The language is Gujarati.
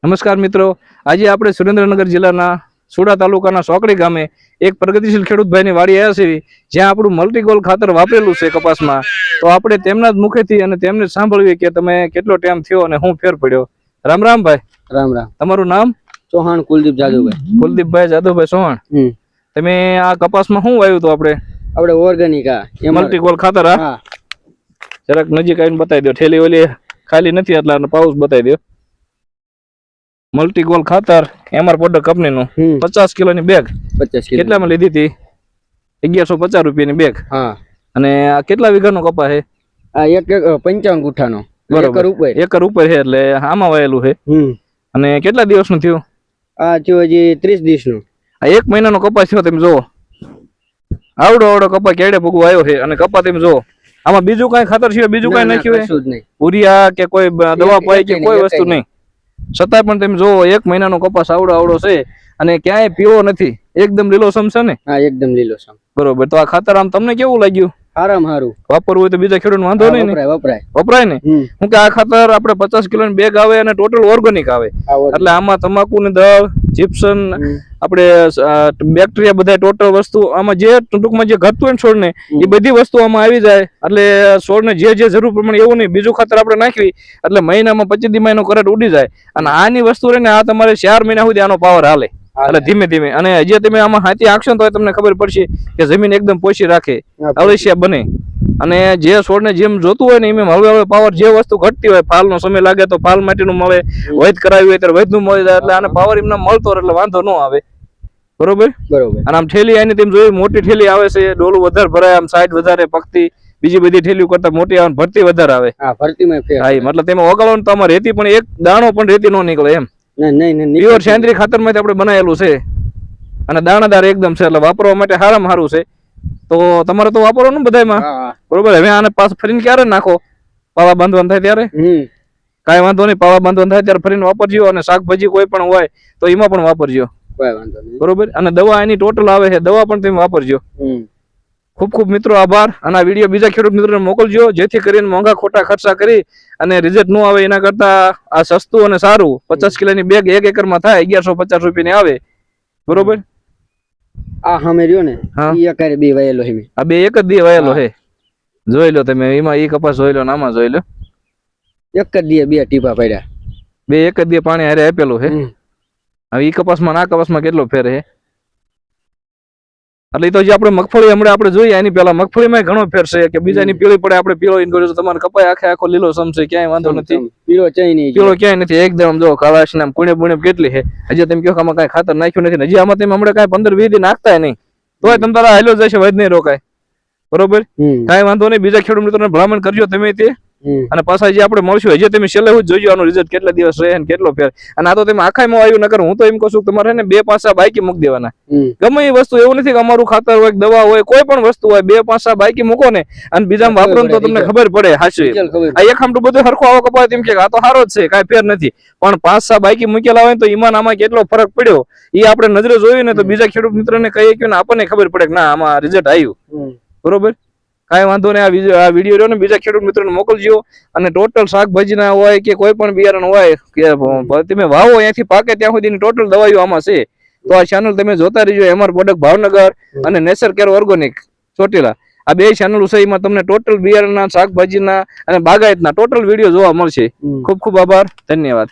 નમસ્કાર મિત્રો, આજે આપણે સુરેન્દ્રનગર જિલ્લાના સુડા તાલુકાના સોકડી ગામે એક પ્રગતિશીલ ખેડૂત ભાઈની વાડી આવ્યા છે, જ્યાં આપણું મલ્ટીગોલ ખાતર વાપરેલું છે કપાસમાં. તો આપણે તેમના જ મુખેથી અને તેમને સાંભળીએ કે તમે કેટલો ટાઈમ થયો અને શું ફેર પડ્યો. રામ રામ ભાઈ. રામ રામ. તમારું નામ? ચૌહાણ કુલદીપ જાદવભાઈ. કુલદીપભાઈ જાદવભાઈ ચૌહાણ. તમે આ કપાસમાં શું વાવ્યું હતું? આપણે ઓર્ગેનિક મલ્ટીગોલ ખાતર. હા, જરાક નજીક આવીને બતાવી દો. ઠેલી ઓલી ખાલી નથી એટલે પાઉસ બતાવી દો. મલ્ટીગોલ ખાતર એમઆર પ્રોડક્ટ કંપનીનું 50 કિલોની બેગ. 50 કિલો કેટલામાં લીધી હતી? 1150 રૂપિયાની બેગ. હા. અને આ કેટલા વીઘાનો કપા છે? આ 55 ગુઠાનો. એકર ઉપર છે એટલે આમાં વાયેલું છે. અને કેટલા દિવસનું થયું? આ થયું હજી 30 દિવસનું. આ 1 મહિનાનો કપા થયો. તમે જોવો આવડો કપા કેડે ભૂગવો આવ્યો છે. અને કપા તમે જોવો આમાં બીજું કઈ ખાતર છે? બીજું કઈ નાખ્યું? ઉરિયા કે કોઈ દવા પાઈ કે કોઈ વસ્તુ નહીં. છતાંય પણ તમે જોવો 1 મહિનાનો કપાસ આવડો છે અને ક્યાંય પીળો નથી, એકદમ લીલોછમ છે ને? હા, એકદમ લીલોછમ. બરોબર. તો આ ખાતર આમ તમને કેવું લાગ્યું? સારું વાપરવું હોય તો બીજા ખેડૂત વાંધો નહીં ને? વપરાય ને? હું કે આ ખાતર આપણે 50 કિલોની બેગ આવે અને ટોટલ ઓર્ગેનિક આવે. એટલે આમાં તમાકુ ની દળ, જીપ્સન, આપણે બેક્ટેરિયા બધા ટોટલ વસ્તુ આમાં જે ટૂંકમાં જે ઘટતું હોય ને છોડને એ બધી વસ્તુ આમાં આવી જાય. એટલે છોડને જે જરૂર પ્રમાણે એવું નહીં. બીજું ખાતર આપણે નાખવી એટલે મહિનામાં 25 મહિનો કરંટ ઉડી જાય. અને આની વસ્તુ રહીને આ તમારે 4 મહિના સુધી આનો પાવર હાલે. એટલે ધીમે ધીમે. અને હજી તમે આમાં હાથી આંખશો તો તમને ખબર પડશે કે જમીન એકદમ પોષી રાખે, અવશ્ય બને. અને જે છોડને જેમ જોતું હોય ને એમ હવે પાવર, જે વસ્તુ ઘટતી હોય, ફાલનો સમય લાગે તો ફાલ માટેનું મળે, વૈધ કરાવી હોય ત્યારે વૈધનું મળી જાય. એટલે આને પાવર એમને મળતો એટલે વાંધો ન આવે. બરોબર. અને આમ ઠેલી આની તેમ જોયું મોટી ઠેલી આવે છે, ડોલું વધારે ભરાય, આમ સાઈડ વધારે પકતી, બીજી બધી ઠેલીઓ કરતા મોટી આવે, ભરતી વધારે આવે. હા, મતલબ તેમાં ઓગાળવાનું તો આમાં રેતી પણ એક દાણો પણ રેતી ન નીકળે એમ. પ્યોર સેન્દ્રીય ખાતર માંથી આપણે બનાવેલું છે અને દાણાદાર એકદમ છે. એટલે વાપરવા માટે સારામાં સારું છે. તો તમારે તો વાપરવાનું બધામાં. બરોબર. હવે આને પાછું ફરીને ક્યારે નાખો? પાવા બાંધવાનું થાય ત્યારે? કાંઈ વાંધો નહીં. પાવા બાંધવાનું થાય ત્યારે ફરીને વાપરજો. અને શાકભાજી કોઈ પણ હોય તો એમાં પણ વાપરજો. બરોબર. અને દવા એની ટોટલ આવે છે, દવા પણ તમે વાપરજો. ખૂબ ખૂબ મિત્રો આભાર. અને આ વિડીયો બીજા ખેડૂત મિત્રોને મોકલજો, જેથી કરીને મોંઘા ખોટા ખર્ચા કરી અને રિઝલ્ટ ન આવે એના કરતા આ સસ્તું અને સારું 50 કિલોની બેગ 1 એકરમાં થાય 1150 રૂપિયાની આવે. બરોબર. આ સામે રહ્યો ને ઈ એકારે બે વાયેલો છે. આ બે એક જ દી વાયેલો છે. જોઈ લો તમે. એમાં ઈ કપાસ જોઈ લો ને આમાં જોઈ લો. એક જ દી 2 ટીપા પડ્યા. બે એક જ દી પાણી હારે આપેલું છે. હવે ઈ કપાસમાં ના કપાસમાં કેટલો ફેર છે? એટલે તો જે આપણે મગફળી હમણાં આપણે જોઈએ એની પેલા મગફળીમાં ઘણો ફેર છે કે બીજાની પીળી પડે, આપણે પીળો ઇન કર્યો. તમારે કપાય આખો લીલો સમશે, ક્યાંય વાંધો નથી. પીળો ક્યાંય નથી. એકદમ જો કાળાશ ને કુણે બુણે કેટલી છે. હજી તમે કહો આમાં કઈ ખાતર નાખ્યું નથી. હજી આમાં તમે હમણાં કઈ 15-20 દી નાખતા નહીં તોય તમે તારા હાલ્યો જશે, વધ નહીં રોકાય. બરોબર. કઈ વાંધો નહીં. બીજા ખેડૂત મિત્રોને ભલામણ કરજો તમે તે. અને પાછા જે આપણે મળશું હજી તમે છેલ્લે હું જોજો આનું રિઝલ્ટ કેટલા દિવસ રહે ને કેટલો ફેર. અને આ તો તમે આખામાં આવ્યું નકર હું તો એમ કહું છું તમારે ને 2-5 બાઈકી મૂકી દેવાના. ગમે એ વસ્તુ, એવું નથી કે અમારું ખાતર હોય, દવા હોય, કોઈ પણ વસ્તુ હોય, 2-5 બાઈકી મૂકો ને અને બીજા વાપરો તો તમને ખબર પડે. હાચું. આ એક આમ તો બધું સરખો આવો કપાય તેમ કે આ તો સારો જ છે, કઈ ફેર નથી. પણ 5-6 બાઈકી મૂકેલા હોય તો ઈમાન આમાં કેટલો ફરક પડ્યો એ આપણે નજરે જોયું ને તો બીજા ખેડૂત મિત્રોને કહીએ કે આપણને ખબર પડે કે ના આમાં રિઝલ્ટ આવ્યું. બરોબર. કાંઈ વાંધો નહીં. આ વિડીયો રહ્યો ને બીજા ખેડૂત મિત્રોને મોકલજો. અને ટોટલ શાકભાજીના હોય કે કોઈ પણ બિયારણ હોય કે તમે વાવો અહીંયાથી પાકે ત્યાં સુધીની ટોટલ દવાઈઓ આમાં છે. તો આ ચેનલ તમે જોતા રહીજો. એમઆર પ્રોડક્ટ ભાવનગર અને નેચર કેર ઓર્ગેનિક ચોટીલા, આ 2 ચેનલ છે. એમાં તમને ટોટલ બિયારણના, શાકભાજીના અને બાગાયતના ટોટલ વિડીયો જોવા મળશે. ખૂબ ખૂબ આભાર. ધન્યવાદ.